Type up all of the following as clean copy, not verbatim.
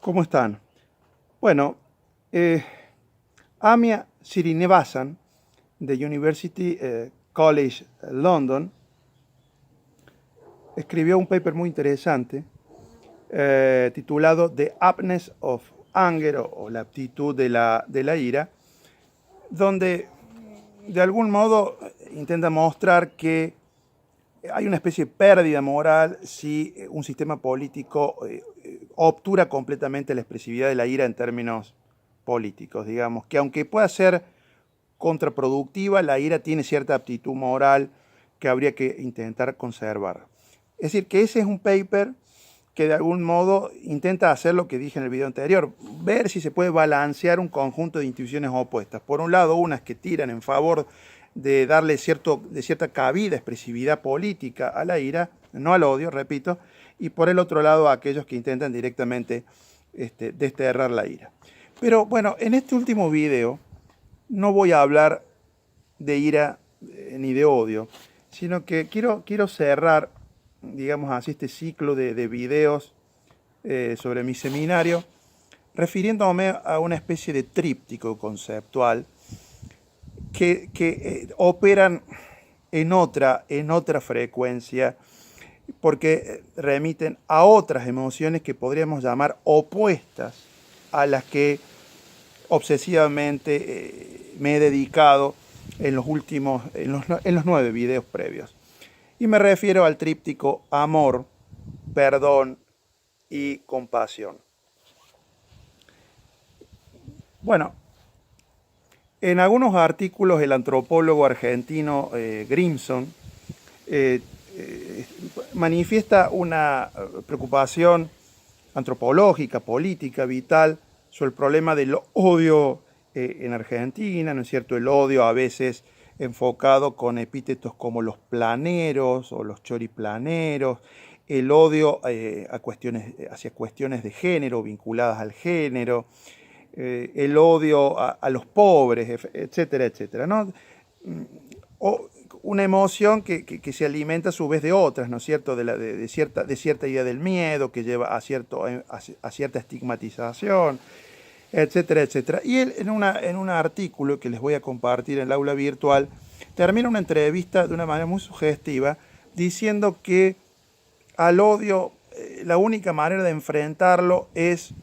¿Cómo están? Bueno, Amia Srinivasan de University College London escribió un paper muy interesante titulado The Aptness of Anger o la aptitud de la ira, donde de algún modo intenta mostrar que hay una especie de pérdida moral si un sistema político obtura completamente la expresividad de la ira en términos políticos, digamos, que aunque pueda ser contraproductiva, la ira tiene cierta aptitud moral que habría que intentar conservar. Es decir, que ese es un paper que de algún modo intenta hacer lo que dije en el video anterior, ver si se puede balancear un conjunto de intuiciones opuestas. Por un lado, unas que tiran en favor de darle cierta cabida, expresividad política a la ira, no al odio, repito, y por el otro lado aquellos que intentan directamente desterrar la ira. Pero bueno, en este último video no voy a hablar de ira ni de odio, sino que quiero cerrar, digamos así, este ciclo de videos sobre mi seminario, refiriéndome a una especie de tríptico conceptual que operan en otra frecuencia, porque remiten a otras emociones que podríamos llamar opuestas a las que obsesivamente me he dedicado en los 9 videos previos. Y me refiero al tríptico amor, perdón y compasión. Bueno, en algunos artículos el antropólogo argentino Grimson manifiesta una preocupación antropológica, política, vital sobre el problema del odio en Argentina, ¿no es cierto? El odio a veces enfocado con epítetos como los planeros o los choriplaneros, el odio hacia cuestiones de género, vinculadas al género, el odio a los pobres, etcétera, etcétera, ¿no? Una emoción que se alimenta a su vez de otras, ¿no es cierto? De cierta idea del miedo que lleva a cierta estigmatización, etcétera, etcétera. Y él en un artículo que les voy a compartir en el aula virtual, termina una entrevista de una manera muy sugestiva, diciendo que al odio la única manera de enfrentarlo es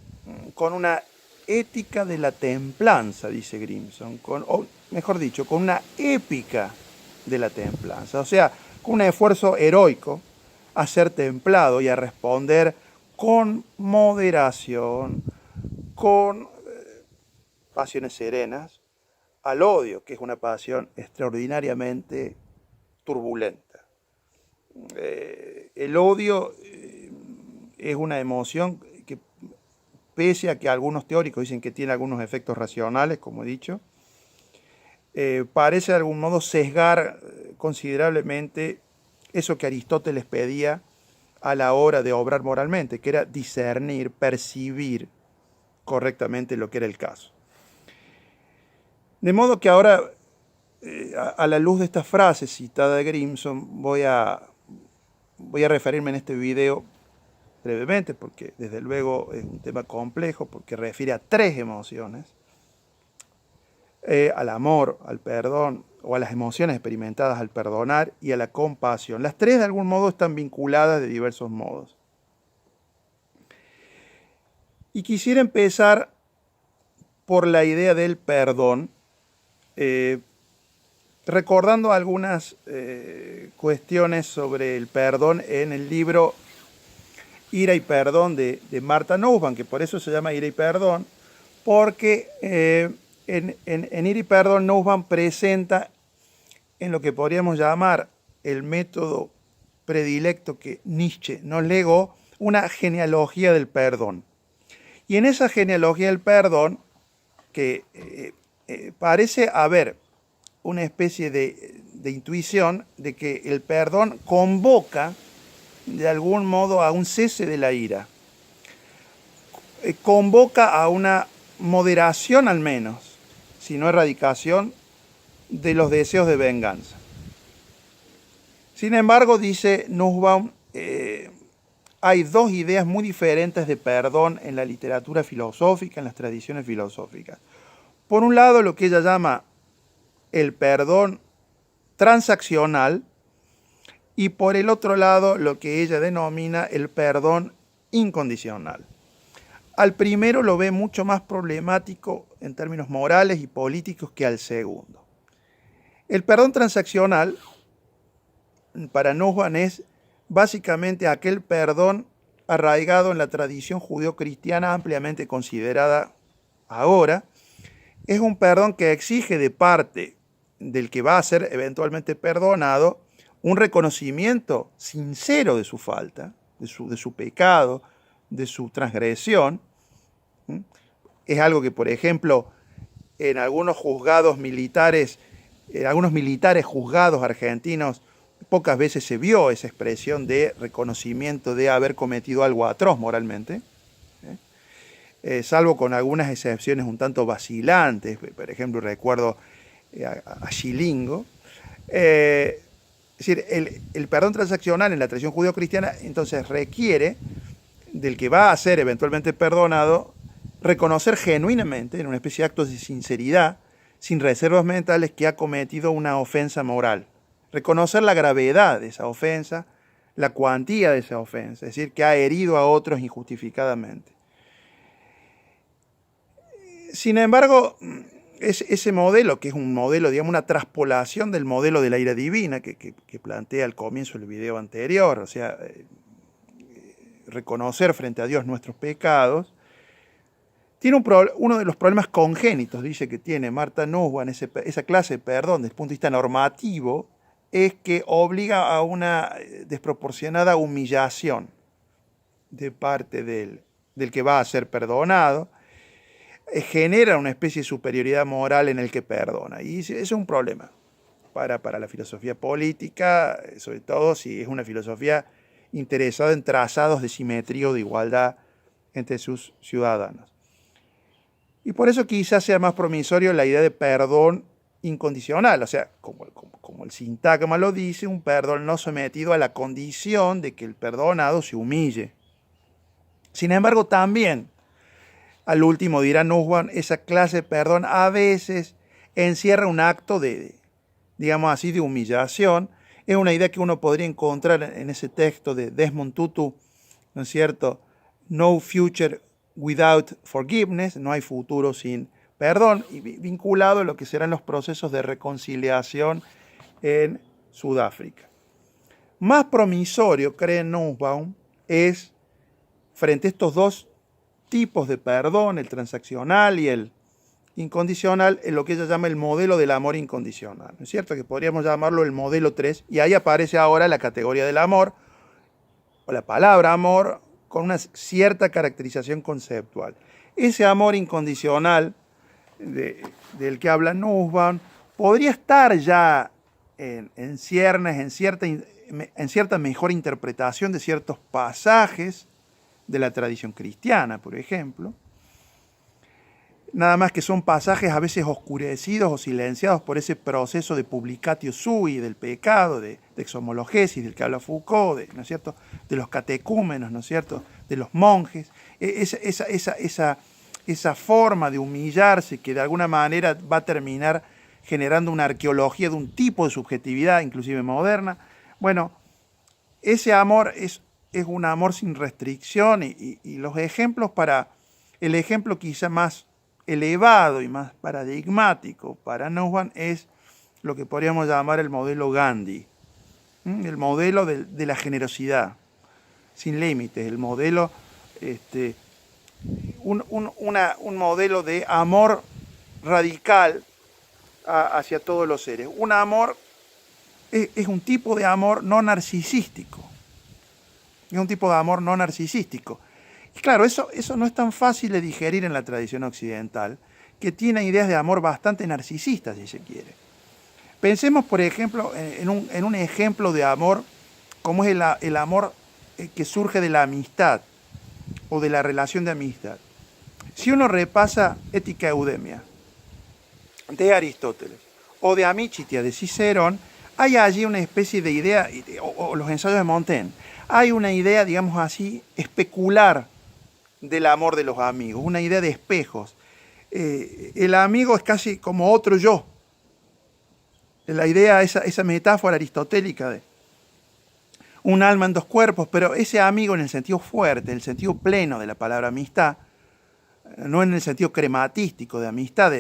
con una ética de la templanza, dice Grimson, o mejor dicho, con una épica de la templanza, o sea, con un esfuerzo heroico a ser templado y a responder con moderación, con pasiones serenas, al odio, que es una pasión extraordinariamente turbulenta. El odio es una emoción que, pese a que algunos teóricos dicen que tiene algunos efectos racionales, como he dicho, parece de algún modo sesgar considerablemente eso que Aristóteles pedía a la hora de obrar moralmente, que era discernir, percibir correctamente lo que era el caso. De modo que ahora, a la luz de esta frase citada de Grimson, voy a referirme en este video brevemente, porque desde luego es un tema complejo, porque refiere a 3 emociones, al amor, al perdón, o a las emociones experimentadas al perdonar y a la compasión. Las 3 de algún modo están vinculadas de diversos modos. Y quisiera empezar por la idea del perdón, recordando algunas cuestiones sobre el perdón en el libro Ira y Perdón de Martha Nussbaum, que por eso se llama Ira y Perdón, porque en Ira y Perdón Nussbaum presenta en lo que podríamos llamar el método predilecto que Nietzsche nos legó, una genealogía del perdón. Y en esa genealogía del perdón, que parece haber una especie de intuición de que el perdón convoca de algún modo a un cese de la ira, convoca a una moderación al menos, si no erradicación, de los deseos de venganza. Sin embargo, dice Nussbaum, hay dos ideas muy diferentes de perdón en la literatura filosófica, en las tradiciones filosóficas. Por un lado, lo que ella llama el perdón transaccional, y por el otro lado, lo que ella denomina el perdón incondicional. Al primero lo ve mucho más problemático en términos morales y políticos que al segundo. El perdón transaccional, para Nussbaum, es básicamente aquel perdón arraigado en la tradición judío-cristiana ampliamente considerada ahora. Es un perdón que exige de parte del que va a ser eventualmente perdonado un reconocimiento sincero de su falta, de su pecado, de su transgresión. Es algo que, por ejemplo, en algunos juzgados militares, algunos militares juzgados argentinos, pocas veces se vio esa expresión de reconocimiento de haber cometido algo atroz moralmente, salvo con algunas excepciones un tanto vacilantes. Por ejemplo, recuerdo a Scilingo. Es decir, el perdón transaccional en la tradición judío-cristiana entonces requiere del que va a ser eventualmente perdonado reconocer genuinamente, en una especie de acto de sinceridad, sin reservas mentales, que ha cometido una ofensa moral. Reconocer la gravedad de esa ofensa, la cuantía de esa ofensa, es decir, que ha herido a otros injustificadamente. Sin embargo, ese modelo, que es un modelo, digamos, una traspolación del modelo de la ira divina que plantea al comienzo del video anterior, o sea, reconocer frente a Dios nuestros pecados, tiene uno de los problemas congénitos, dice, que tiene Martha Nussbaum, esa clase de perdón desde el punto de vista normativo, es que obliga a una desproporcionada humillación de parte del que va a ser perdonado, genera una especie de superioridad moral en el que perdona, y eso es un problema para la filosofía política, sobre todo si es una filosofía interesada en trazados de simetría o de igualdad entre sus ciudadanos. Y por eso quizás sea más promisorio la idea de perdón incondicional, o sea, como el sintagma lo dice, un perdón no sometido a la condición de que el perdonado se humille. Sin embargo, también, al último dirá Nussbaum, esa clase de perdón a veces encierra un acto de, digamos así, de humillación. Es una idea que uno podría encontrar en ese texto de Desmond Tutu, ¿no es cierto? No future without forgiveness, no hay futuro sin perdón, y vinculado a lo que serán los procesos de reconciliación en Sudáfrica. Más promisorio, cree Nussbaum, es, frente a estos dos tipos de perdón, el transaccional y el incondicional, en lo que ella llama el modelo del amor incondicional. ¿No es cierto? Que podríamos llamarlo el modelo 3, y ahí aparece ahora la categoría del amor, o la palabra amor, con una cierta caracterización conceptual. Ese amor incondicional del que habla Nussbaum podría estar ya en ciernes, en cierta mejor interpretación de ciertos pasajes de la tradición cristiana, por ejemplo. Nada más que son pasajes a veces oscurecidos o silenciados por ese proceso de publicatio sui, del pecado, de exhomologesis, del que habla Foucault, ¿no es cierto?, de los catecúmenos, ¿no es cierto?, de los monjes. Esa forma de humillarse que de alguna manera va a terminar generando una arqueología de un tipo de subjetividad, inclusive moderna. Bueno, ese amor es un amor sin restricción, y los ejemplos el ejemplo quizá más elevado y más paradigmático para Nussbaum es lo que podríamos llamar el modelo Gandhi, el modelo de la generosidad sin límites, el modelo, un modelo de amor radical hacia todos los seres. Un amor es un tipo de amor no narcisístico. Es un tipo de amor no narcisístico. Y claro, eso no es tan fácil de digerir en la tradición occidental, que tiene ideas de amor bastante narcisistas, si se quiere. Pensemos, por ejemplo, en un ejemplo de amor, como es el amor que surge de la amistad, o de la relación de amistad. Si uno repasa Ética Eudemia, de Aristóteles, o de Amicitia, de Cicerón, hay allí una especie de idea, o los ensayos de Montaigne, hay una idea, digamos así, especular del amor de los amigos, una idea de espejos. El amigo es casi como otro yo. La idea, esa metáfora aristotélica de un alma en dos cuerpos, pero ese amigo en el sentido fuerte, en el sentido pleno de la palabra amistad, no en el sentido crematístico de amistad,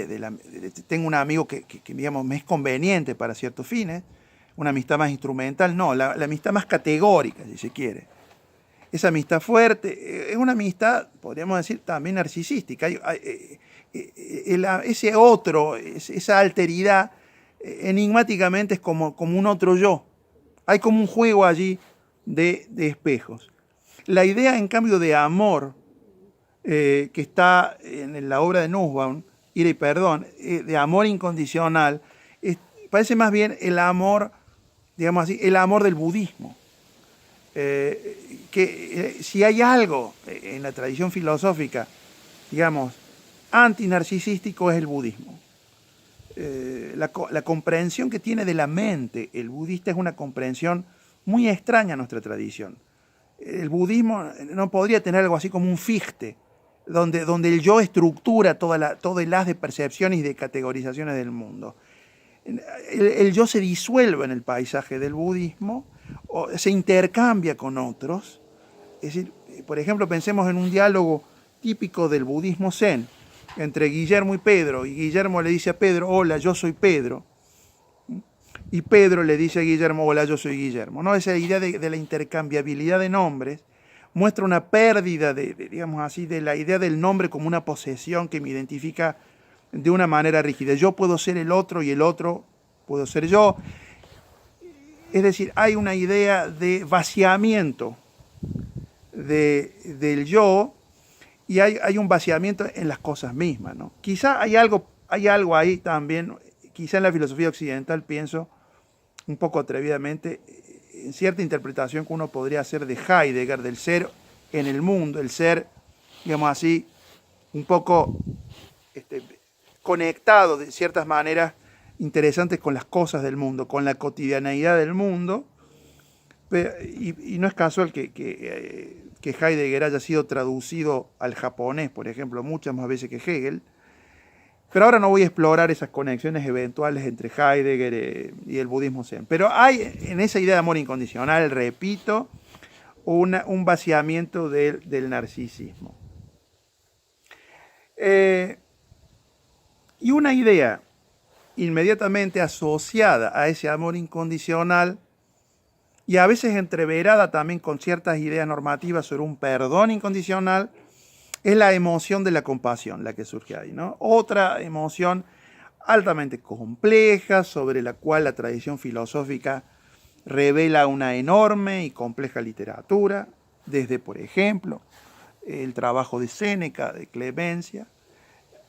tengo un amigo que, digamos, me es conveniente para ciertos fines, una amistad más instrumental, no, la amistad más categórica, si se quiere. Esa amistad fuerte es una amistad, podríamos decir, también narcisística. Ese otro, esa alteridad, enigmáticamente es como un otro yo. Hay como un juego allí de espejos. La idea, en cambio, de amor, que está en la obra de Nussbaum, Ira y Perdón, de amor incondicional, parece más bien amor, digamos así, el amor del budismo. Si hay algo en la tradición filosófica, digamos, antinarcisístico, es el budismo. La comprensión que tiene de la mente el budista es una comprensión muy extraña a nuestra tradición. El budismo no podría tener algo así como un Fichte, donde el yo estructura todo el haz de percepciones y de categorizaciones del mundo. El yo se disuelve en el paisaje del budismo, o se intercambia con otros. Es decir, por ejemplo, pensemos en un diálogo típico del budismo zen entre Guillermo y Pedro, y Guillermo le dice a Pedro: hola, yo soy Pedro, y Pedro le dice a Guillermo: hola, yo soy Guillermo. ¿No? Esa idea de la intercambiabilidad de nombres muestra una pérdida digamos así, de la idea del nombre como una posesión que me identifica de una manera rígida. Yo puedo ser el otro y el otro puedo ser yo. Es decir, hay una idea de vaciamiento del yo, y hay un vaciamiento en las cosas mismas, ¿no? Quizá hay algo ahí también, quizá en la filosofía occidental, pienso un poco atrevidamente, en cierta interpretación que uno podría hacer de Heidegger, del ser en el mundo, el ser, digamos así, un poco conectado de ciertas maneras interesantes con las cosas del mundo, con la cotidianeidad del mundo. Y no es casual que Heidegger haya sido traducido al japonés, por ejemplo, muchas más veces que Hegel. Pero ahora no voy a explorar esas conexiones eventuales entre Heidegger y el budismo zen. Pero hay en esa idea de amor incondicional, repito, un vaciamiento del narcisismo. Y una idea inmediatamente asociada a ese amor incondicional, y a veces entreverada también con ciertas ideas normativas sobre un perdón incondicional, es la emoción de la compasión, la que surge ahí, ¿no? Otra emoción altamente compleja, sobre la cual la tradición filosófica revela una enorme y compleja literatura, desde, por ejemplo, el trabajo de Séneca, de Clemencia,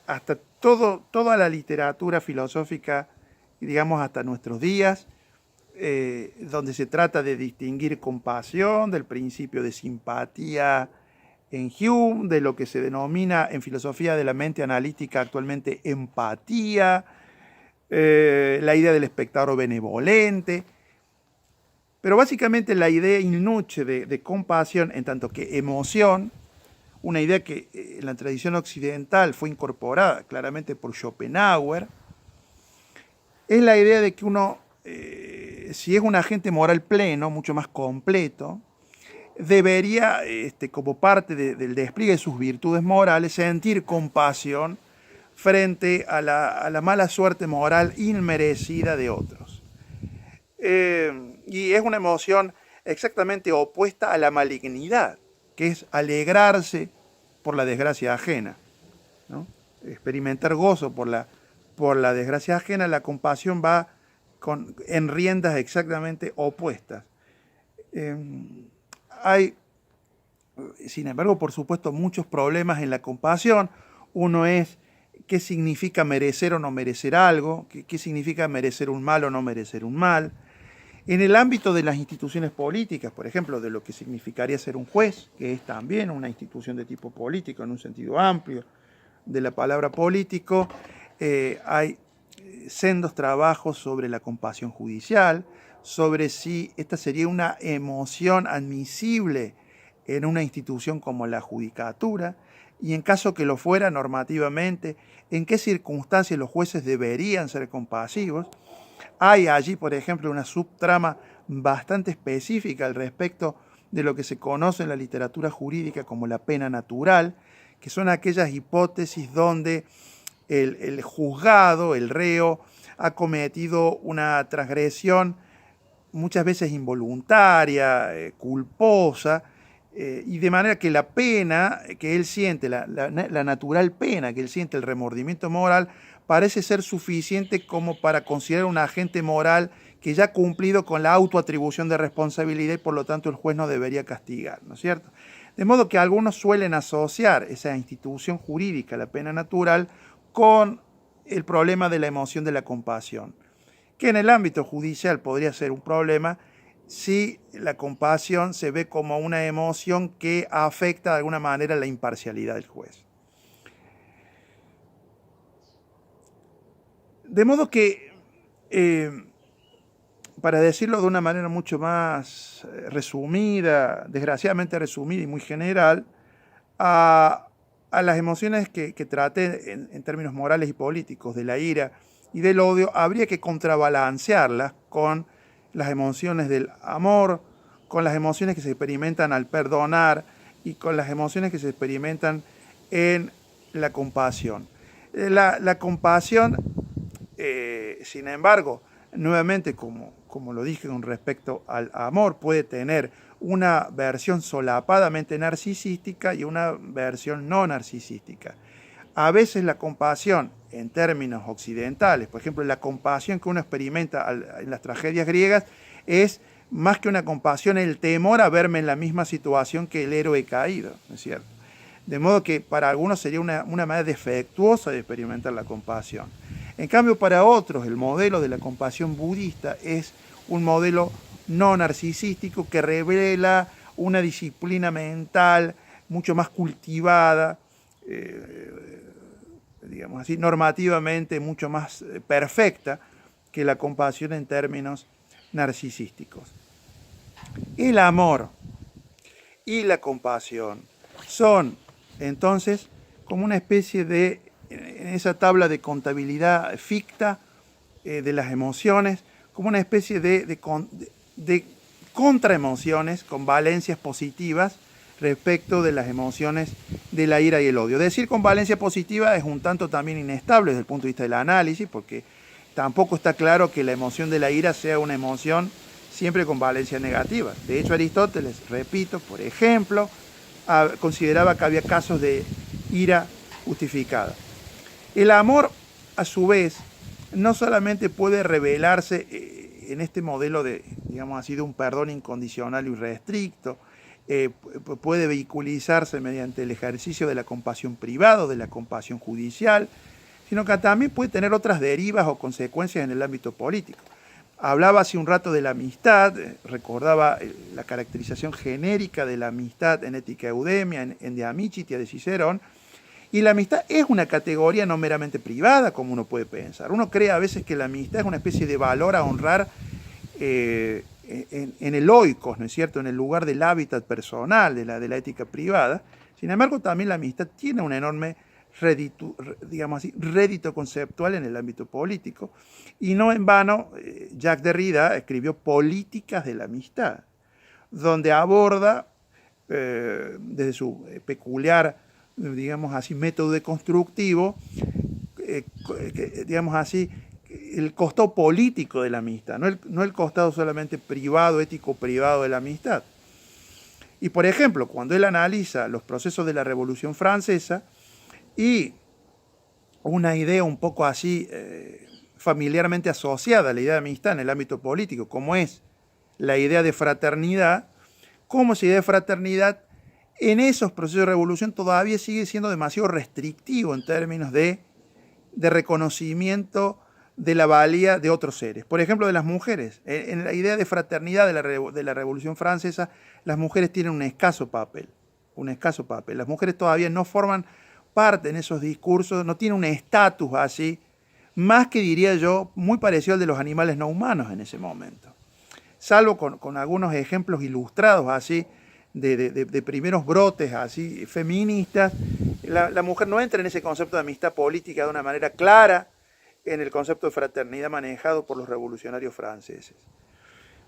hasta toda la literatura filosófica, digamos, hasta nuestros días, donde se trata de distinguir compasión del principio de simpatía en Hume, de lo que se denomina en filosofía de la mente analítica actualmente empatía, la idea del espectador benevolente, pero básicamente la idea in nuce de compasión, en tanto que emoción, una idea que en la tradición occidental fue incorporada claramente por Schopenhauer, es la idea de que uno, si es un agente moral pleno, mucho más completo, debería, como parte del despliegue de sus virtudes morales, sentir compasión frente a la mala suerte moral inmerecida de otros. Y es una emoción exactamente opuesta a la malignidad, que es alegrarse por la desgracia ajena, ¿no? Experimentar gozo por la desgracia ajena. La compasión va en riendas exactamente opuestas. Hay, sin embargo, por supuesto, muchos problemas en la compasión. Uno es qué significa merecer o no merecer algo, qué significa merecer un mal o no merecer un mal. En el ámbito de las instituciones políticas, por ejemplo, de lo que significaría ser un juez, que es también una institución de tipo político en un sentido amplio de la palabra político, hay sendos trabajos sobre la compasión judicial, sobre si esta sería una emoción admisible en una institución como la judicatura, y en caso que lo fuera normativamente, en qué circunstancias los jueces deberían ser compasivos. Hay allí, por ejemplo, una subtrama bastante específica al respecto de lo que se conoce en la literatura jurídica como la pena natural, que son aquellas hipótesis donde el juzgado, el reo, ha cometido una transgresión muchas veces involuntaria, culposa, y de manera que la pena que él siente, la natural pena que él siente, el remordimiento moral, parece ser suficiente como para considerar un agente moral que ya ha cumplido con la autoatribución de responsabilidad y por lo tanto el juez no debería castigar, ¿no es cierto? De modo que algunos suelen asociar esa institución jurídica, la pena natural, con el problema de la emoción de la compasión, que en el ámbito judicial podría ser un problema si la compasión se ve como una emoción que afecta de alguna manera la imparcialidad del juez. De modo que, para decirlo de una manera mucho más resumida, desgraciadamente resumida y muy general, a las emociones que traté en términos morales y políticos, de la ira y del odio, habría que contrabalancearlas con las emociones del amor, con las emociones que se experimentan al perdonar y con las emociones que se experimentan en la compasión. La compasión, sin embargo, nuevamente, como lo dije con respecto al amor, puede tener una versión solapadamente narcisística y una versión no narcisística. A veces la compasión, en términos occidentales, por ejemplo, la compasión que uno experimenta en las tragedias griegas, es más que una compasión, el temor a verme en la misma situación que el héroe caído, ¿no es cierto? De modo que para algunos sería una manera defectuosa de experimentar la compasión. En cambio, para otros, el modelo de la compasión budista es un modelo no narcisístico que revela una disciplina mental mucho más cultivada, digamos así, normativamente mucho más perfecta que la compasión en términos narcisísticos. El amor y la compasión son entonces como una especie de, en esa tabla de contabilidad ficta de las emociones, como una especie de contraemociones con valencias positivas respecto de las emociones de la ira y el odio. Decir con valencia positiva es un tanto también inestable desde el punto de vista del análisis, porque tampoco está claro que la emoción de la ira sea una emoción siempre con valencia negativa. De hecho, Aristóteles, repito, por ejemplo, consideraba que había casos de ira justificada. El amor, a su vez, no solamente puede revelarse en este modelo de, digamos así, de un perdón incondicional y irrestricto, puede vehiculizarse mediante el ejercicio de la compasión privada, de la compasión judicial, sino que también puede tener otras derivas o consecuencias en el ámbito político. Hablaba hace un rato de la amistad, recordaba la caracterización genérica de la amistad en Ética Eudemia, en De Amicitia de Cicerón, y la amistad es una categoría no meramente privada, como uno puede pensar. Uno cree a veces que la amistad es una especie de valor a honrar en el oikos, ¿no es cierto?, en el lugar del hábitat personal, de la ética privada. Sin embargo, también la amistad tiene un enorme rédito conceptual en el ámbito político. Y no en vano, Jacques Derrida escribió Políticas de la Amistad, donde aborda, desde su peculiar, digamos así, método deconstructivo, digamos así, el costado político de la amistad, no el costado solamente privado, ético privado de la amistad. Y por ejemplo, cuando él analiza los procesos de la Revolución Francesa y una idea un poco así familiarmente asociada a la idea de amistad en el ámbito político, como es la idea de fraternidad, como esa idea de fraternidad en esos procesos de revolución todavía sigue siendo demasiado restrictivo en términos de reconocimiento de la valía de otros seres. Por ejemplo, de las mujeres. En la idea de fraternidad de la Revolución Francesa, las mujeres tienen un escaso papel. Las mujeres todavía no forman parte en esos discursos, no tienen un estatus así, más que, diría yo, muy parecido al de los animales no humanos en ese momento. salvo con algunos ejemplos ilustrados así, de primeros brotes así feministas, la mujer no entra en ese concepto de amistad política de una manera clara en el concepto de fraternidad manejado por los revolucionarios franceses.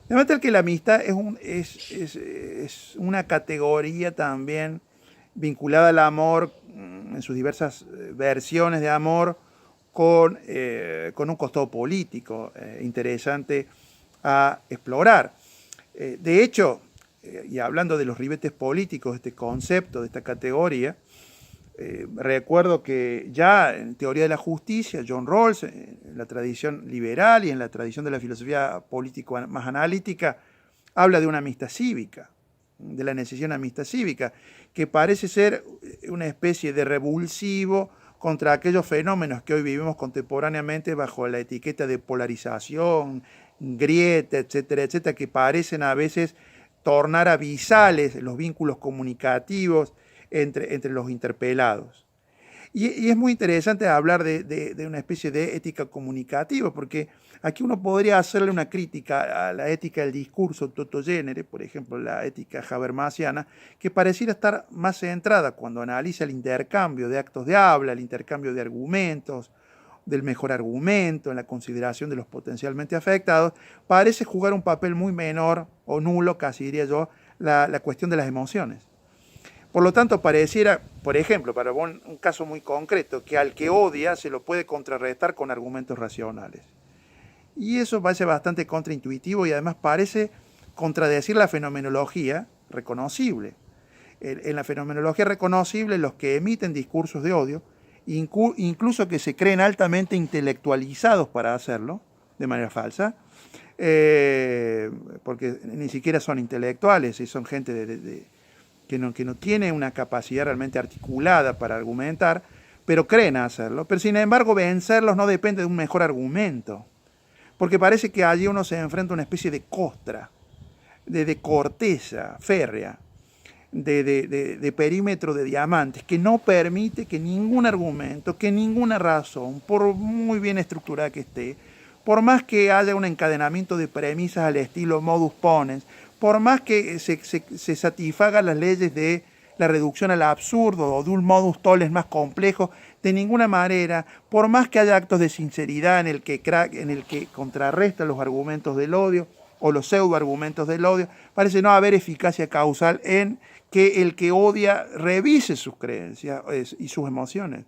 De manera que la amistad es una categoría también vinculada al amor en sus diversas versiones de amor con un costado político interesante a explorar. De hecho, y hablando de los ribetes políticos de este concepto, de esta categoría, recuerdo que ya en teoría de la justicia, John Rawls, en la tradición liberal y en la tradición de la filosofía política más analítica, habla de una amistad cívica, de la necesidad de una amistad cívica, que parece ser una especie de revulsivo contra aquellos fenómenos que hoy vivimos contemporáneamente bajo la etiqueta de polarización, grieta, etcétera, etcétera, que parecen a veces tornar abisales los vínculos comunicativos entre los interpelados. Y es muy interesante hablar de una especie de ética comunicativa, porque aquí uno podría hacerle una crítica a la ética del discurso toto genere, por ejemplo, la ética habermasiana, que pareciera estar más centrada cuando analiza el intercambio de actos de habla, el intercambio de argumentos, del mejor argumento, en la consideración de los potencialmente afectados, parece jugar un papel muy menor o nulo, casi diría yo, la cuestión de las emociones. Por lo tanto, pareciera, por ejemplo, para un caso muy concreto, que al que odia se lo puede contrarrestar con argumentos racionales. Y eso parece bastante contraintuitivo y además parece contradecir la fenomenología reconocible. En la fenomenología reconocible, los que emiten discursos de odio, incluso que se creen altamente intelectualizados para hacerlo, de manera falsa, porque ni siquiera son intelectuales y son gente que no tiene una capacidad realmente articulada para argumentar, pero creen hacerlo. Pero sin embargo, vencerlos no depende de un mejor argumento, porque parece que allí uno se enfrenta a una especie de costra, de corteza férrea, de perímetro de diamantes, que no permite que ningún argumento, que ninguna razón, por muy bien estructurada que esté, por más que haya un encadenamiento de premisas al estilo modus ponens, por más que se satisfagan las leyes de la reducción al absurdo o de un modus tollens más complejo, de ninguna manera, por más que haya actos de sinceridad en el que contrarrestan los argumentos del odio o los pseudoargumentos del odio, parece no haber eficacia causal en que el que odia revise sus creencias y sus emociones.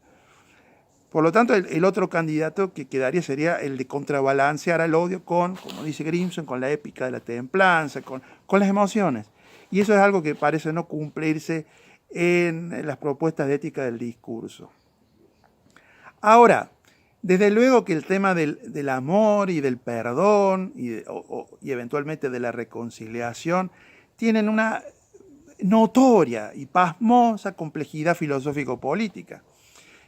Por lo tanto, el otro candidato que quedaría sería el de contrabalancear al odio con, como dice Grimson, con la épica de la templanza, con las emociones. Y eso es algo que parece no cumplirse en las propuestas de ética del discurso. Ahora, desde luego que el tema del amor y del perdón y eventualmente de la reconciliación tienen una notoria y pasmosa complejidad filosófico-política.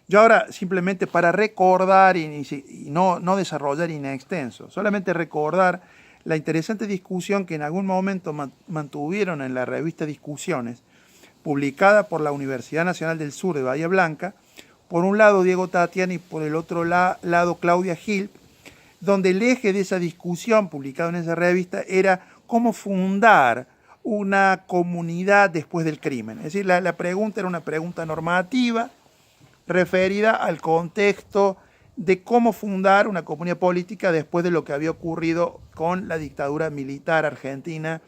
Yo ahora, simplemente para recordar y no desarrollar in extenso, solamente recordar la interesante discusión que en algún momento mantuvieron en la revista Discusiones, publicada por la Universidad Nacional del Sur de Bahía Blanca, por un lado Diego Tatiana y por el otro lado Claudia Gil, donde el eje de esa discusión publicada en esa revista era cómo fundar una comunidad después del crimen. Es decir, la pregunta era una pregunta normativa referida al contexto de cómo fundar una comunidad política después de lo que había ocurrido con la dictadura militar argentina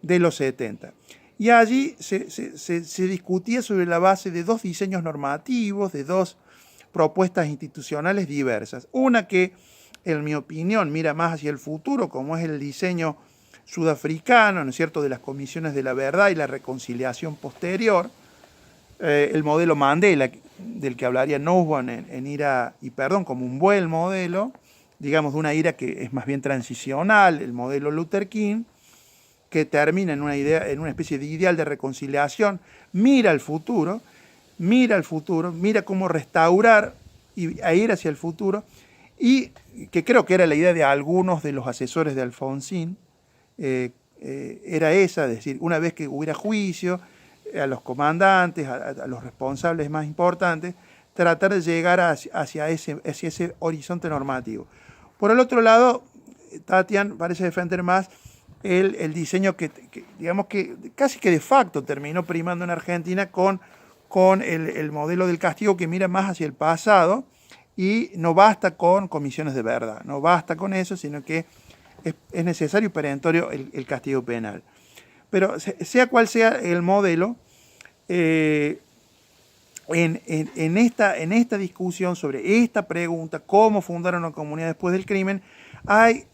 de los 70. Y allí se discutía sobre la base de dos diseños normativos, de dos propuestas institucionales diversas. Una que, en mi opinión, mira más hacia el futuro, como es el diseño sudafricano, ¿no es cierto?, de las comisiones de la verdad y la reconciliación posterior, el modelo Mandela, del que hablaría Nussbaum en Ira y Perdón, como un buen modelo, digamos, de una ira que es más bien transicional, el modelo Luther King, que termina en una especie de ideal de reconciliación, mira al futuro, mira cómo restaurar e ir hacia el futuro, y que creo que era la idea de algunos de los asesores de Alfonsín, era esa, es decir, una vez que hubiera juicio, a los comandantes, a los responsables más importantes, tratar de llegar hacia ese horizonte normativo. Por el otro lado, Tatian parece defender más el diseño digamos que casi que de facto terminó primando en Argentina con el modelo del castigo que mira más hacia el pasado, y no basta con comisiones de verdad, no basta con eso, sino que es necesario y perentorio el castigo penal. Pero sea cual sea el modelo, en esta discusión sobre esta pregunta, cómo fundar una comunidad después del crimen, hay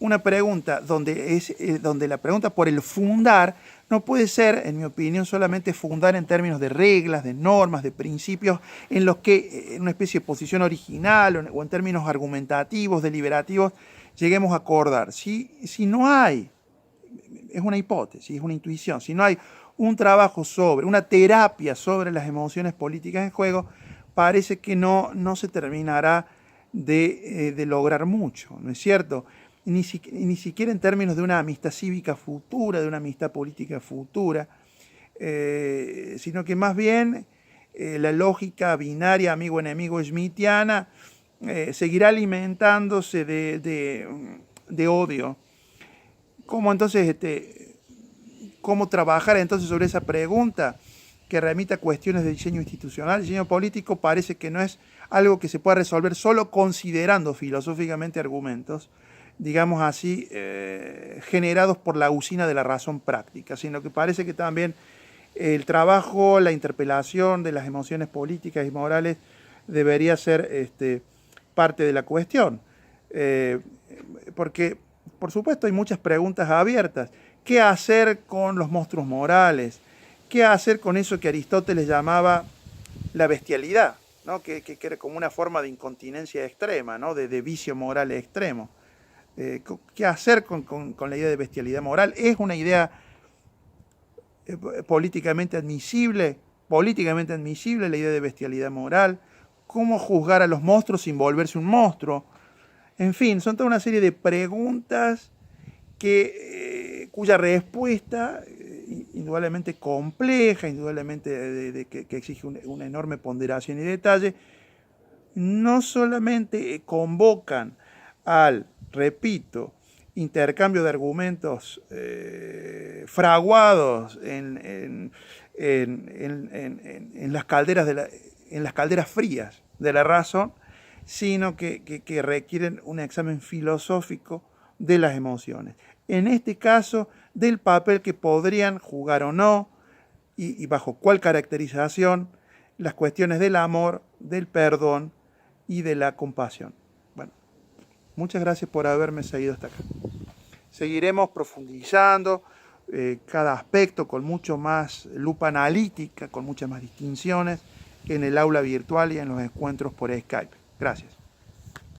una pregunta donde la pregunta por el fundar no puede ser, en mi opinión, solamente fundar en términos de reglas, de normas, de principios, en los que en una especie de posición original o en términos argumentativos, deliberativos, lleguemos a acordar. Si no hay, es una hipótesis, es una intuición, si no hay un trabajo una terapia sobre las emociones políticas en juego, parece que no se terminará de lograr mucho, ¿no es cierto? Ni siquiera en términos de una amistad cívica futura, de una amistad política futura, sino que más bien la lógica binaria amigo-enemigo schmittiana seguirá alimentándose de odio. ¿Cómo trabajar entonces sobre esa pregunta que remite a cuestiones de diseño institucional? El diseño político parece que no es algo que se pueda resolver solo considerando filosóficamente argumentos, digamos así, generados por la usina de la razón práctica, sino que parece que también el trabajo, la interpelación de las emociones políticas y morales debería ser parte de la cuestión. Porque, por supuesto, hay muchas preguntas abiertas. ¿Qué hacer con los monstruos morales? ¿Qué hacer con eso que Aristóteles llamaba la bestialidad, ¿no? que era como una forma de incontinencia extrema, ¿no? de vicio moral extremo? ¿Qué hacer con la idea de bestialidad moral? ¿Es una idea políticamente admisible la idea de bestialidad moral? ¿Cómo juzgar a los monstruos sin volverse un monstruo? En fin, son toda una serie de preguntas cuya respuesta, indudablemente compleja, indudablemente que exige una enorme ponderación y detalle, no solamente convocan al, repito, intercambio de argumentos fraguados en las calderas frías de la razón, sino que requieren un examen filosófico de las emociones. En este caso, del papel que podrían jugar o no, y bajo cuál caracterización, las cuestiones del amor, del perdón y de la compasión. Bueno, muchas gracias por haberme seguido hasta acá. Seguiremos profundizando cada aspecto con mucho más lupa analítica, con muchas más distinciones en el aula virtual y en los encuentros por Skype. Gracias.